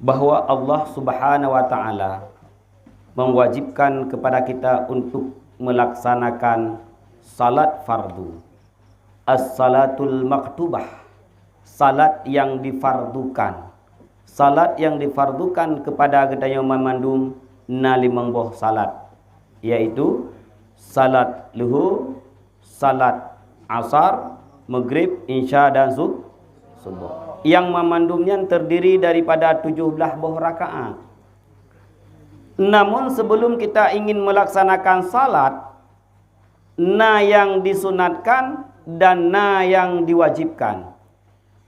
bahwa Allah Subhanahu wa taala mewajibkan kepada kita untuk melaksanakan salat fardu, as-salatul maktubah, salat yang difardukan. Salat yang difardukan kepada kita yang memandum na limang boh salat, yaitu salat luhur, salat asar, maghrib, isya dan subuh. Yang memandumnya terdiri daripada 17 buah rakaat. Namun sebelum kita ingin melaksanakan salat, na yang disunatkan dan na yang diwajibkan.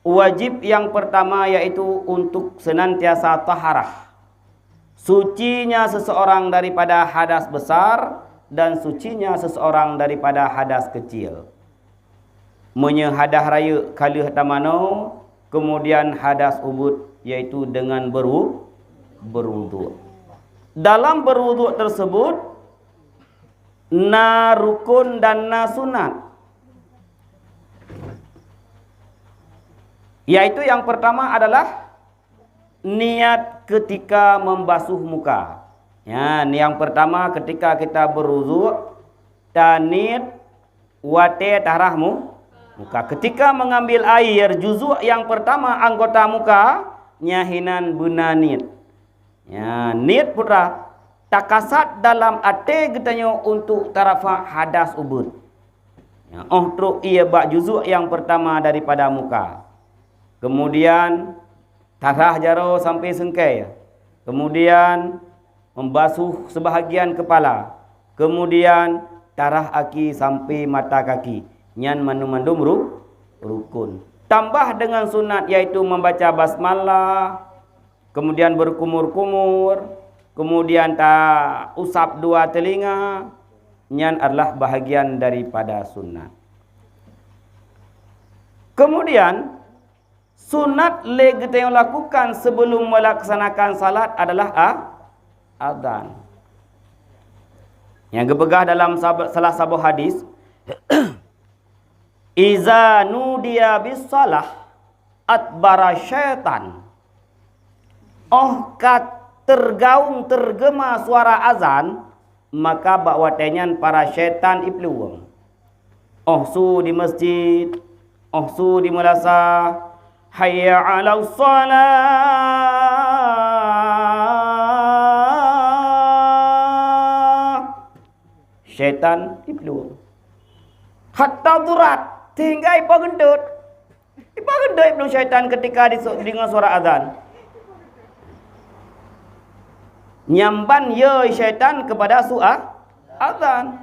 Wajib yang pertama yaitu untuk senantiasa taharah, sucinya seseorang daripada hadas besar dan sucinya seseorang daripada hadas kecil. Menyehadah raya kala tamano, kemudian hadas ubud yaitu dengan berwuduk. Dalam berwuduk tersebut na rukun dan na sunat, yaitu yang pertama adalah niat ketika membasuh muka. Ya, yang pertama ketika kita berwuduk, tanit wate tarahmu muka. Ketika mengambil air, juzuk yang pertama anggota muka nyahinan bunanit. Ya, nit putra takasat dalam ate getanya untuk tarafa hadas ubud. Ya, truk ia bak juzuk yang pertama daripada muka. Kemudian tarah jaro sampai sengkai. Kemudian membasuh sebahagian kepala. Kemudian tarah aki sampai mata kaki. Nyan mandum rukun. Tambah dengan sunat yaitu membaca basmalah, kemudian berkumur-kumur, kemudian usap dua telinga. Nyan adalah bahagian daripada sunat. Kemudian sunat kita yang lakukan sebelum melaksanakan salat adalah adzan. Yang kepegah dalam salah satu hadis, iza nudiya bis salah atbara syaitan. Tergaung tergema suara azan, maka bakwatenyan para syaitan ipluwang. Su di masjid, su di madrasah, hayya 'ala shalah. Syaitan ipluwang. Hatta durat tinggal ipa gendut belum syaitan ketika dengar suara azan. Nyamban ye syaitan kepada azan.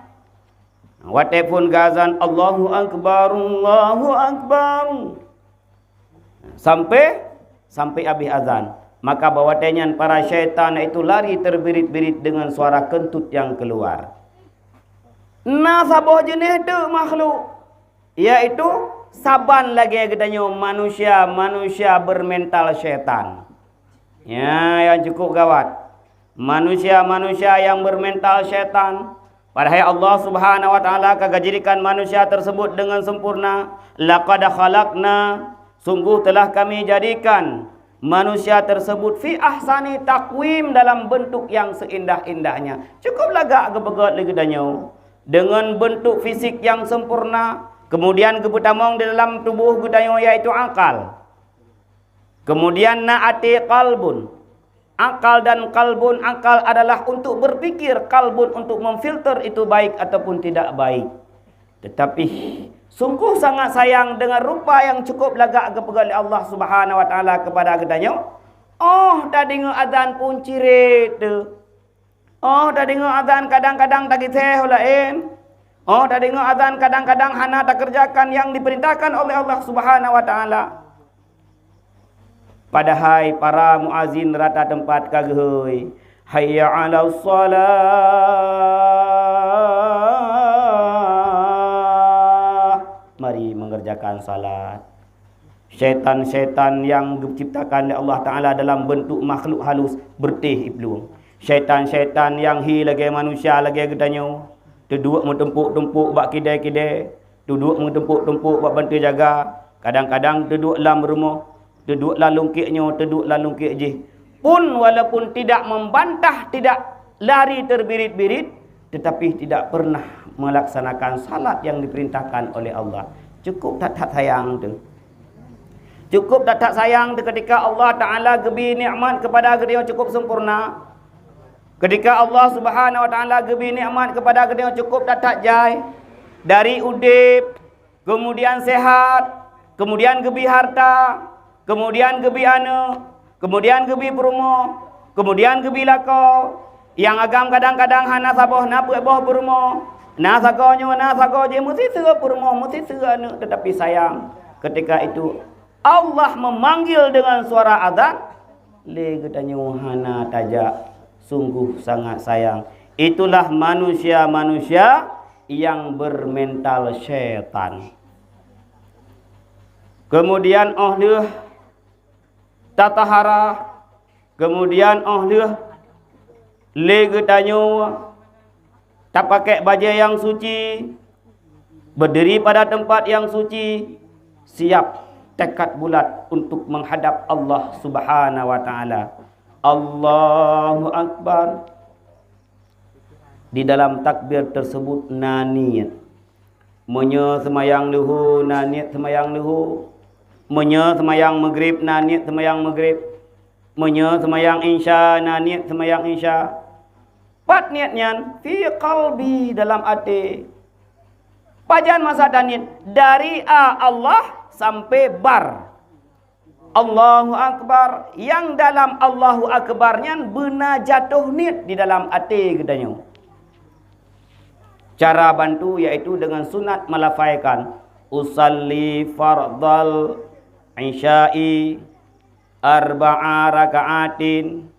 Watepun gazan Allahu akbar, Allahu akbar. Sampai habis azan. Maka bawatenyan para syaitan itu lari terbirit-birit dengan suara kentut yang keluar. Nah saboh jenis tu makhluk, yaitu saban lagi katanya manusia bermental syaitan. Ya, yang cukup gawat. Manusia yang bermental syaitan. Padahal Allah Subhanahu wa taala kagak jadikan manusia tersebut dengan sempurna. Laqad khalaqna, sungguh telah kami jadikan manusia tersebut fi ahsani taqwim, dalam bentuk yang seindah-indahnya. Cukuplah gak kebegot lagi katanya. Dengan bentuk fisik yang sempurna, kemudian kebutamong di dalam tubuh kita yaitu akal, kemudian naati qalbun, akal dan kalbun. Akal adalah untuk berpikir, kalbun untuk memfilter itu baik ataupun tidak baik. Tetapi sungguh sangat sayang dengan rupa yang cukup lagak kepegali Allah Subhanahu wa taala kepada kitanya. Tadi azan pun cirit tu. Tadi azan kadang-kadang tak kisah lain. Tadi azan kadang-kadang hana tak kerjakan yang diperintahkan oleh Allah Subhanahu wa taala. Padahal para muazin rata tempat kagehoi, hayya 'ala shalah, mari mengerjakan salat. Syaitan-syaitan yang diciptakan oleh Allah Ta'ala dalam bentuk makhluk halus bertih iblu. Syaitan-syaitan yang lagi manusia lagi gedanya. Duduk mentempuk-tempuk bak kidai-kidai. Duduk mentempuk-tempuk bak bantu jaga. Kadang-kadang duduk dalam rumah. Duduk lah lungkiknya, duduk lah lungkik je. pun walaupun tidak membantah, tidak lari terbirit-birit, tetapi tidak pernah melaksanakan salat yang diperintahkan oleh Allah. Cukup tak sayang tu? Cukup tak sayang tu ketika Allah Ta'ala gebi nikmat kepada dia cukup sempurna? Ketika Allah Subhanahu Wa Ta'ala gebi nikmat kepada dia cukup tak jai? Dari udip, kemudian sehat, kemudian gebi harta, kemudian gebi anak, kemudian gebi perumo, kemudian gebi lakau. Yang agam kadang-kadang hana saboh na boh perumo, na sagonyo na sagoje mesti sera perumo, mesti sera anak. Tetapi sayang, ketika itu Allah memanggil dengan suara azan, le katanya hana tajak, sungguh sangat sayang. Itulah manusia-manusia yang bermental syaitan. Kemudian dia tatahara, kemudian dia lega tanya tak pakai baju yang suci, berdiri pada tempat yang suci, siap tekad bulat untuk menghadap Allah Subhanahu Wa Ta'ala. Allahu Akbar. Di dalam takbir tersebut naniyat. Menye semayang luhu, naniyat semayang luhu. Menye semayang maghrib, naniyat semayang maghrib. Menye semayang insya, naniyat semayang insya. Pat niatnya fi qalbi, dalam hati. Pajan masa danit dari Allah sampai bar. Allahu Akbar. Yang dalam Allahu Akbarnya benar jatuh niat di dalam hati katanya. Cara bantu yaitu dengan sunat melafaikan usalli fardal isya'i arba'a raka'atin,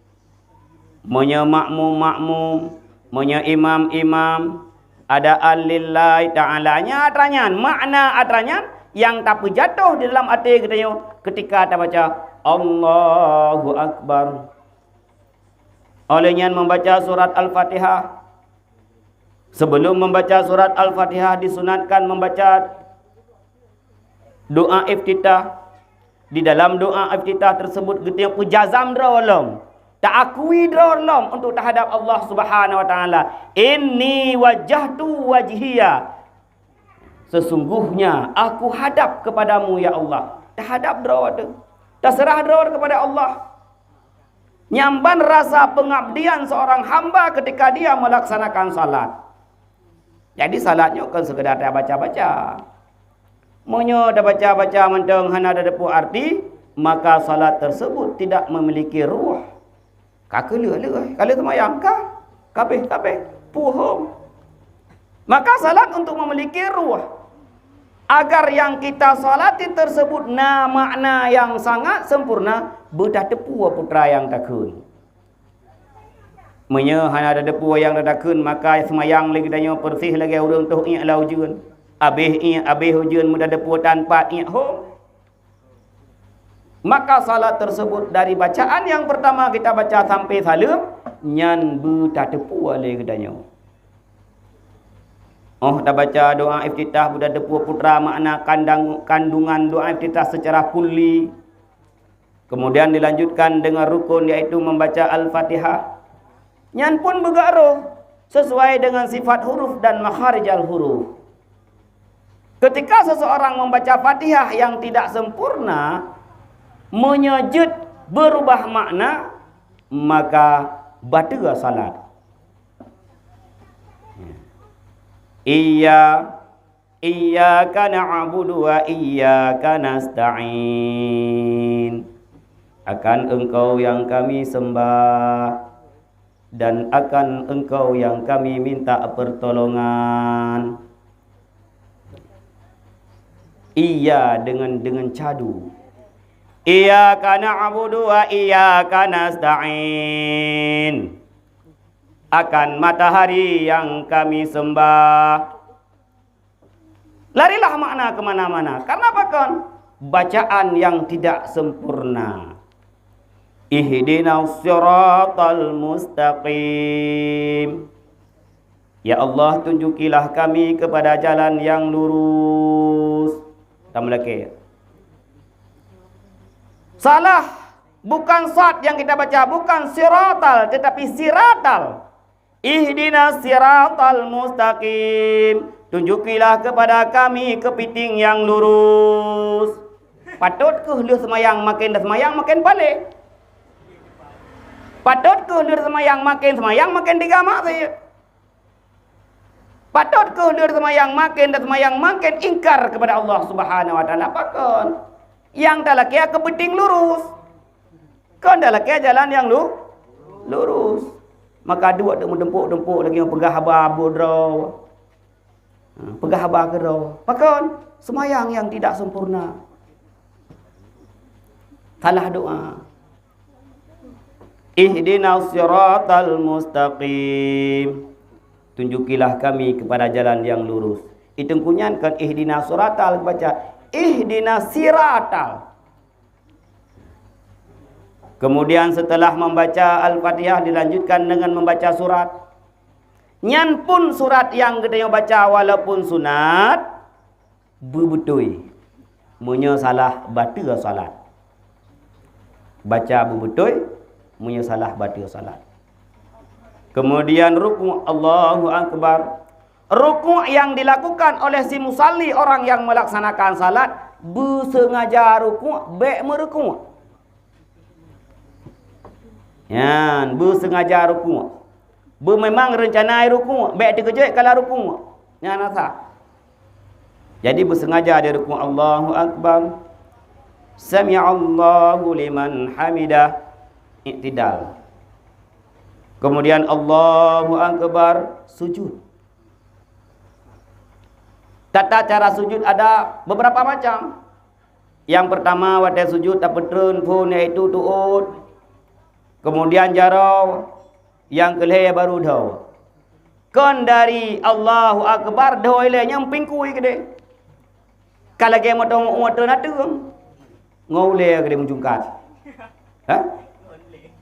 menye makmum, menye imam, ada lillahi ta'ala. Nya atranyan, makna atranyan yang tak jatuh di dalam hati katanya ketika kita baca Allahu Akbar. Olehnya membaca surat Al-Fatihah. Sebelum membaca surat Al-Fatihah disunatkan membaca doa iftitah. Di dalam doa iftitah tersebut kita pujazam drolom, tak akui drolom untuk terhadap Allah Subhanahu Wa Ta'ala. Inni wajjahtu wajhiya, sesungguhnya aku hadap kepadamu ya Allah. Terhadap drol, terserah drol kepada Allah. Nyamban rasa pengabdian seorang hamba ketika dia melaksanakan salat. Jadi salatnya bukan sekedar dia baca-baca. Monyo dah baca-baca mentang hana ada depu arti, maka salat tersebut tidak memiliki ruh. Kakele kalau semayang kah? Kabeh puhum. Maka salat untuk memiliki ruh. Agar yang kita salati tersebut makna yang sangat sempurna, bedah depu putra yang takun. Menye hana ada depu yang takun, maka semayang lagi tanya bersih lagi urang tu ingat lau jun. Abih hujan mudah depu tanpa ingat hom. Maka salat tersebut dari bacaan yang pertama kita baca sampai salam nyan bedah depu lagi katanya. Dah baca doa iftitah budak depu putra makna kandungan doa iftitah secara kulli. Kemudian dilanjutkan dengan rukun yaitu membaca Al-Fatihah. Nyan pun bergaruh sesuai dengan sifat huruf dan makharij al-huruf. Ketika seseorang membaca Fatihah yang tidak sempurna, menyejut berubah makna, maka batal salat. Iyyaka na'budu wa iyyaka nasta'in. Akan Engkau yang kami sembah dan akan Engkau yang kami minta pertolongan. Iya dengan cadu. Iyyaka na'budu wa iyyaka nasta'in. Akan matahari yang kami sembah. Larilah makna kemana-mana. Karena apa kan? Bacaan yang tidak sempurna. Ihdinas siratal mustaqim. Ya Allah, tunjukilah kami kepada jalan yang lurus. Tambah lagi. Salah Bukan sad yang kita baca, bukan siratal, tetapi siratal. Ihdinas siratal mustaqim. Tunjukilah kepada kami kepiting yang lurus. Patut ke lu semayang makin dah semayang makin balik. Patut ke lu semayang makin digamak saya. Patut ke lu semayang makin dah semayang makin ingkar kepada Allah Subhanahu wa taala. Pakon. Yang dah laki kepiting lurus. Kau dah laki jalan yang lurus. Maka dua tu dempuk lagi yang pegah habar draw. Pegah habar ke draw. Pakon semayang yang tidak sempurna. Salah doa. Ihdinas siratal mustaqim. Tunjukilah kami kepada jalan yang lurus. Itu kunyankan ihdinas siratal, baca ihdinas siratal. Kemudian setelah membaca Al-Fatihah dilanjutkan dengan membaca surat. Nyan pun surat yang kita baca walaupun sunat bebetul. Munyo salah batal salat. Baca bebetul, munyo salah batal salat. Kemudian rukuk, Allahu Akbar. Rukuk yang dilakukan oleh si musalli, orang yang melaksanakan salat, bersengaja rukuk, baik merukuk. Yan, bersengaja rukuk. Memang rencana rukuk, baik terkejut kalau rukuk. Yan nasa. Jadi bersengaja dia rukuk. Allahu Akbar. Sami'allahu liman hamidah. Iktidal. Kemudian Allahu Akbar, sujud. Tata cara sujud ada beberapa macam. Yang pertama waktu sujud tak petun pun iaitu tuut. Kemudian jarau, yang kelih baru dau. Kon dari Allahu Akbar dau ile nyamping kui gede. Kalau ke motong motor natung. Ngaule gede menjungkat. Ha?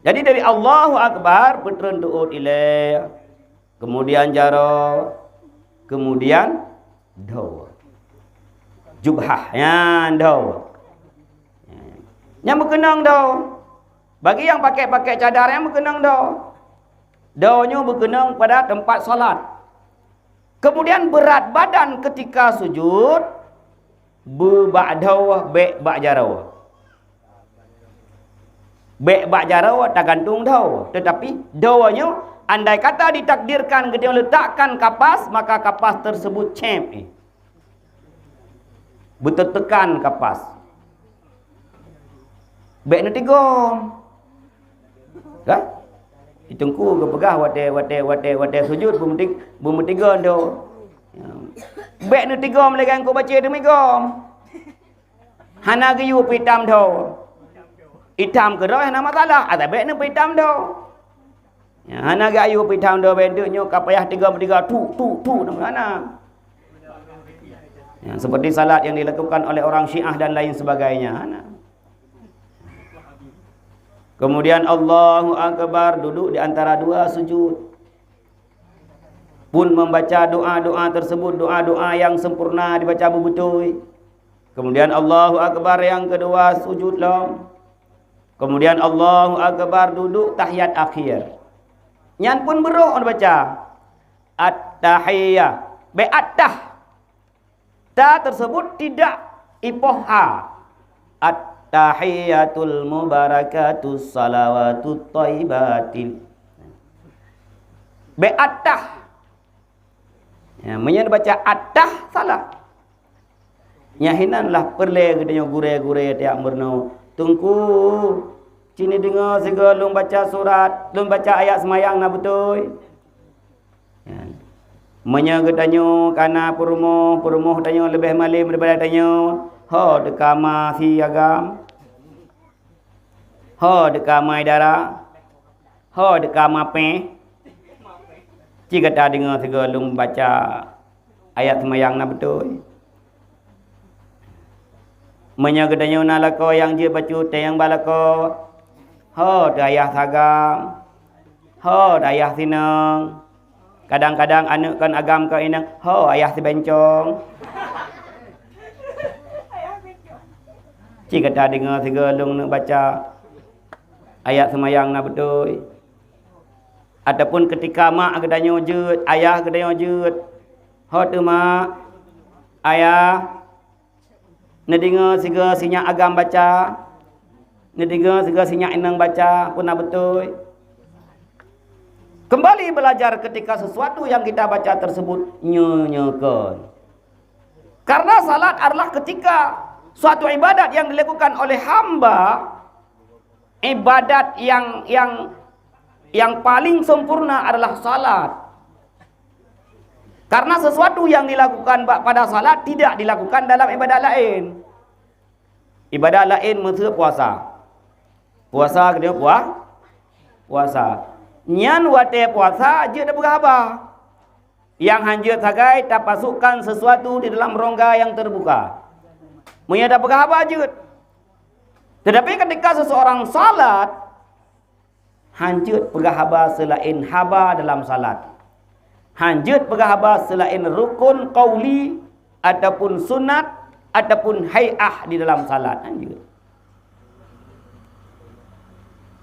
Jadi dari Allahu Akbar petun tuut ile. Kemudian jarau, kemudian dau. Jubhah yan dau. Yang berkenang dau. Bagi yang pakai cadar yang berkenang dau. Daunya berkenang pada tempat solat. Kemudian berat badan ketika sujud. Ba'dau ba'jarau. Ba'jarau tak gantung dau. Tetapi daunya andai kata ditakdirkan kita letakkan kapas, maka kapas tersebut cemp. Bertekan kapas. Baik nanti gom. Kan? Itungku ke pegah wate sujud bumetiga ndo. Baik nanti gom lagi aku baca demi gom. Hana giyu pitam ndo. Hitam ke roh nama masalah. Ada baik ni pitam ndo. Ya, hana gayu pitam ndo beduknya kapayah 3 tu nama. Ya, seperti salat yang dilakukan oleh orang Syiah dan lain sebagainya. Hana. Kemudian Allahu Akbar duduk di antara dua sujud. Pun membaca doa-doa tersebut, doa-doa yang sempurna dibaca betul. Kemudian Allahu Akbar yang kedua sujud long. Kemudian Allahu Akbar duduk tahiyat akhir. Nyan pun beruh on baca at-tahiyyah. Be'attah. Ta tersebut tidak ipoha. Tahiyyatul mubarakatus salawatut thayyibatin. Be'attah. Ya, menyen baca attah salah. Nyahinanlah perle gedenya gure-gure tiak merno. Tungku cini dengar segala lung baca surat, lung baca ayat semayang na betul. Ya. Menyen gedenya kana perumoh tanya lebih malim daripada tanya. Ho dekama si agam. Ho dekama idara. Ho dekama pe. Jika tak dengar segalung baca ayat semayang na betul. Menyagadanya nalako yang dia baca yang balako. Ho ayah sagam. Ho ayah sinang. Kadang-kadang anak kan agam kau inang. Ho ayah si bencong. Jika tak dengar segalung nak baca ayat semayang na betul. Ataupun ketika mak gedanya wujud, ayah gedanya wujud. Hot mak, ayah, nedengar siga sinyak agam baca, nedengar siga sinyak inang baca, pun na betul. Kembali belajar ketika sesuatu yang kita baca tersebut nyenyakan. Karena salat adalah ketika suatu ibadat yang dilakukan oleh hamba, ibadat yang paling sempurna adalah salat. Karena sesuatu yang dilakukan pada salat tidak dilakukan dalam ibadat lain. Ibadat lain maksudnya puasa. Puasa kena puasa. Nyan wate puasa je dah berapa? Yang hanjut sagai tak pasukkan sesuatu di dalam rongga yang terbuka. Punya dah berapa je. Tetapi ketika seseorang salat, hanjut berhaba selain haba dalam salat. Hanjut berhaba selain rukun qauli ataupun sunat ataupun hay'ah di dalam salat. Hanjut.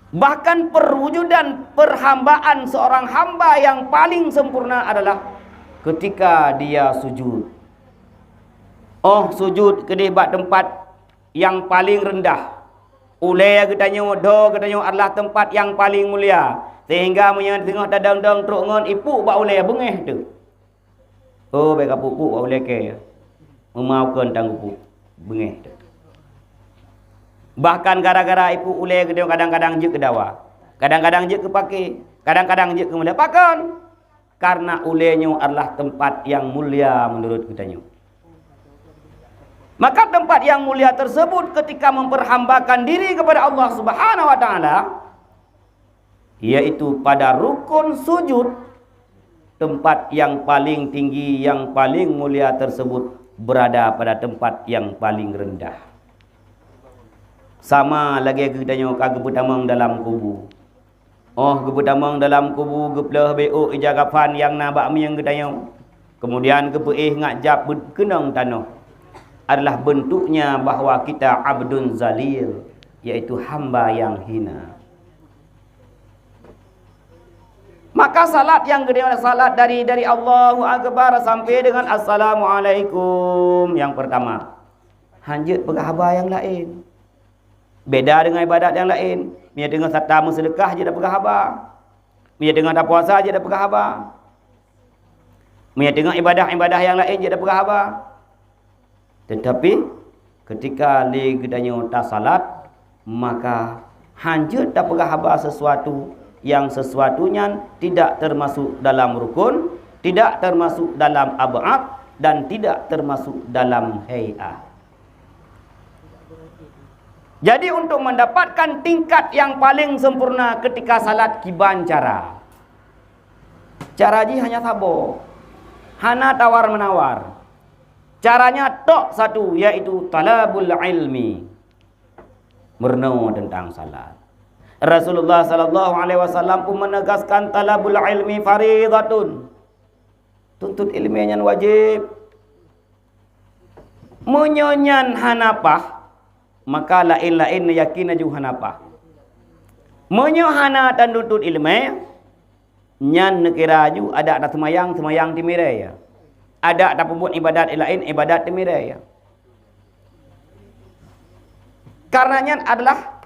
Bahkan perwujudan perhambaan seorang hamba yang paling sempurna adalah ketika dia sujud. Oh, sujud ke di tempat yang paling rendah. Ulai katanya adalah tempat yang paling mulia. Sehingga punya tengok dadang-dang truk ngon ipu bak ulai bengeh tu. Oh, baik apa pu bak ulai ke. Memaafkan tanggup bengeh tu. Bahkan gara-gara ipu ulai ke dia kadang-kadang je ke dawa. Kadang-kadang je ke paki, kadang-kadang je ke mulia pakan. Karena ulainya adalah tempat yang mulia menurut katanya. Maka tempat yang mulia tersebut ketika memperhambakan diri kepada Allah Subhanahu wa taala, yaitu pada rukun sujud, tempat yang paling tinggi, yang paling mulia tersebut berada pada tempat yang paling rendah. Sama lagi katanya kagak bertamang dalam kubu. Oh, gebetamang dalam kubu geplah beo ijagafan yang nabak mi yang katanya. Kemudian gepeih ngajab kenang tanah. Adalah bentuknya bahawa kita abdun zalil, yaitu hamba yang hina. Maka salat yang gede adalah salat dari Allahu Akbar sampai dengan Assalamualaikum yang pertama. Hanjut berhaba yang lain. Beda dengan ibadat yang lain. Dia dengan satam sedekah je dah berhaba. Dia dengan tak puasa je dah berhaba. Dia dengan ibadah-ibadah yang lain je dah berhaba. Tetapi ketika li gedanya tak salat, maka hanjut tak berhaba sesuatu yang sesuatunya tidak termasuk dalam rukun, tidak termasuk dalam ab'ad, dan tidak termasuk dalam hay'ah. Jadi untuk mendapatkan tingkat yang paling sempurna ketika salat kiban cara. Cara ji hanya sabar. Hana tawar-menawar. Caranya tok satu, yaitu talabul ilmi. Merenung tentang salat. Rasulullah sallallahu alaihi wasallam pun menegaskan talabul ilmi faridatun. Tuntut ilmiahnya wajib. Menyonyan hanapah, maka lain-lain yakin aju hanapah. Menyohana dan tuntut ilmu, nyan nekira aju ada semayang timirai ya. Ada pembuat ibadat lain ibadat timirai ya. Karenanya adalah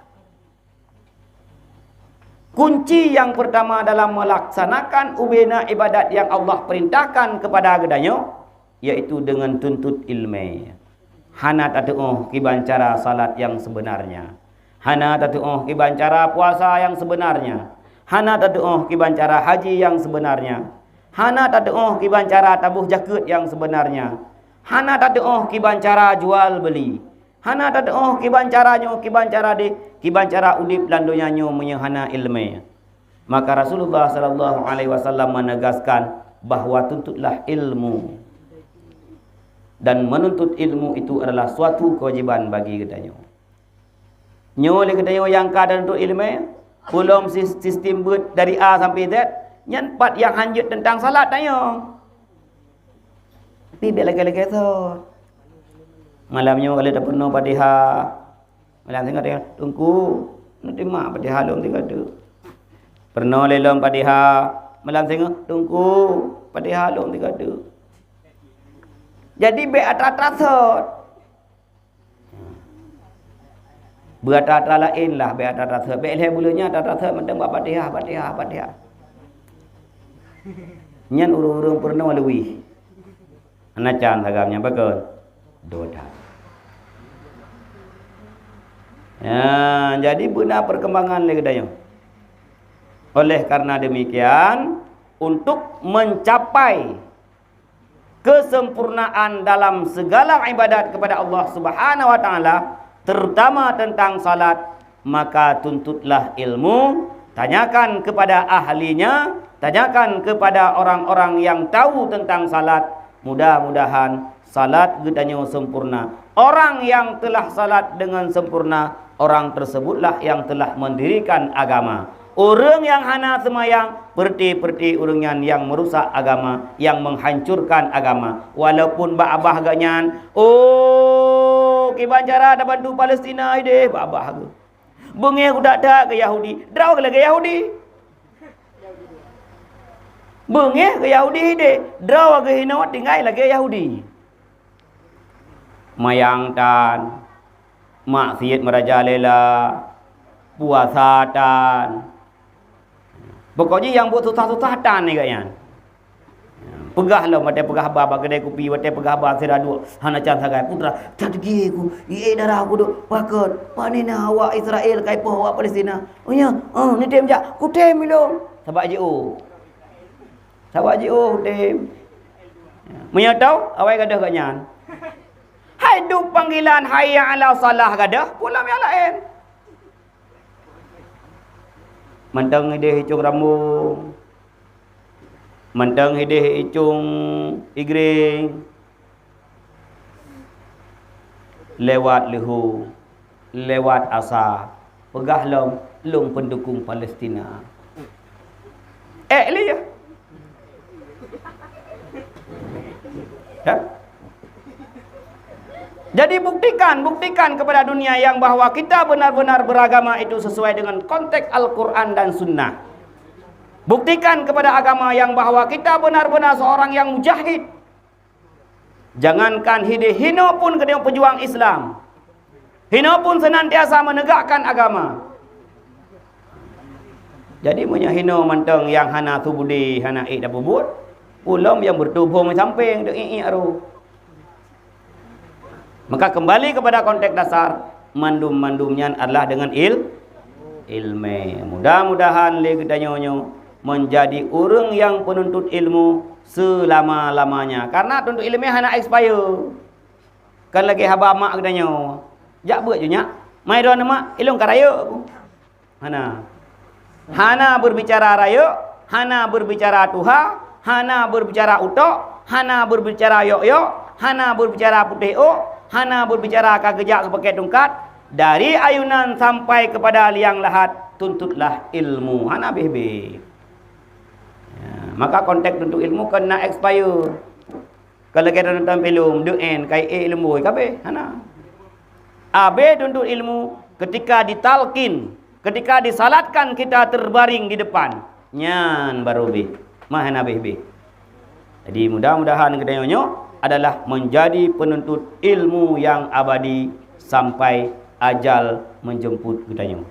kunci yang pertama dalam melaksanakan ubena ibadat yang Allah perintahkan kepada gedanya, yaitu dengan tuntut ilmu. Hana tatu'uh kiban cara salat yang sebenarnya. Hana tatu'uh kiban cara puasa yang sebenarnya. Hana tatu'uh kiban cara haji yang sebenarnya. Hana tatu'uh kiban cara tabuh jakut yang sebenarnya. Hana tatu'uh kiban cara jual beli. Hana tatu'uh kiban cara udip landonya nyo menyehana ilmu. Maka Rasulullah sallallahu alaihi wasallam menegaskan bahawa tuntutlah ilmu. Dan menuntut ilmu itu adalah suatu kewajiban bagi kita. Nyo le kita yang kada untuk ilmu, belum sistem buat dari A sampai Z, nyan part yang hanjut tentang salat tanya. Tapi lagi-lagi tu. Malamnya kalau dah penuh Fatihah, malam tengok dia tunggu Nanti mak Patiha lom tiga tu. Pernah lelom Patiha malam tengah tunggu Patiha lom tiga tu. Jadi be atat-atat. Berata-ata lain lah be atat-atat. Be leh bulunya atat-atat mentang buat Patiha. Nyan urung-urung pernah lebih. Anacan sagamnya bagus. Doda. Ya, jadi benar perkembangan lagi daya. Oleh karena demikian, untuk mencapai kesempurnaan dalam segala ibadat kepada Allah Subhanahu wa taala, terutama tentang salat, maka tuntutlah ilmu, tanyakan kepada ahlinya, tanyakan kepada orang-orang yang tahu tentang salat. Mudah-mudahan salat gedanya sempurna. Orang yang telah salat dengan sempurna, orang tersebutlah yang telah mendirikan agama. Orang yang hana semayang, perti-perti orang yang merusak agama, yang menghancurkan agama. Walaupun ba'abah ganyan, oh, kibancara ada bantu Palestina ide, ba'abah ke. Bengih udah dah ke Yahudi, draw ke lagi Yahudi. Bengih ke Yahudi ide, draw ke Hinawat tinggal lagi Yahudi. Mayang tan, maksiat merajalela, puasa tan. Pokoknya yang buat susah-susah tan ni kayaknya. Pegahlah mate pegah baba kedai kopi, mate pegah baba sira dua. Hana can sagai putra, tak gi ku. Ye darah aku duk pakon. Panina awak Israel kai poh awak Palestina. Oh ya, ni tem jak. Ku tem milo. Sabak JO. Sabak JO tem. Munya tahu awak gadah kanyan. Hai du panggilan hayya ala salah gadah, pulang yang lain. Mentang dia hicung rambung, mentang dia hicung igring, lewat lehu, lewat asa, pegah long pendukung Palestina. Liya. Ya? Jadi buktikan kepada dunia yang bahwa kita benar-benar beragama itu sesuai dengan konteks Al-Quran dan Sunnah. Buktikan kepada agama yang bahwa kita benar-benar seorang yang mujahid. Jangankan hino pun kena pejuang Islam. Hino pun senantiasa menegakkan agama. Jadi punya hino manteng yang hana tubudi, hana dah bubut. Ulam yang bertubuh samping duk aru. Maka kembali kepada konteks dasar, mandum-mandumnya adalah dengan ilmu. Mudah-mudahan kita nyonyo menjadi orang yang penuntut ilmu selama-lamanya. Karena tuntut ilmu hana expire. Kan lagi haba mak kita nyo. Jak buat je nyak. Mai don mak ilung karaya aku. Hana berbicara raya, hana berbicara tuha, hana berbicara utok, hana berbicara yok-yok, hana berbicara putih hana berbicara kagejak sebagai tungkat. Dari ayunan sampai kepada liang lahat, tuntutlah ilmu. Hana bebe. Ya, maka konteks tuntut ilmu kena expire. Kalau kita nonton film, the end, kai ilmu, kabe, hana. Abe tuntut ilmu ketika ditalkin, ketika disalatkan kita terbaring di depan. Nyan baru be. Mahana bebe. Jadi mudah-mudahan kita nyonyo adalah menjadi penuntut ilmu yang abadi sampai ajal menjemput kita.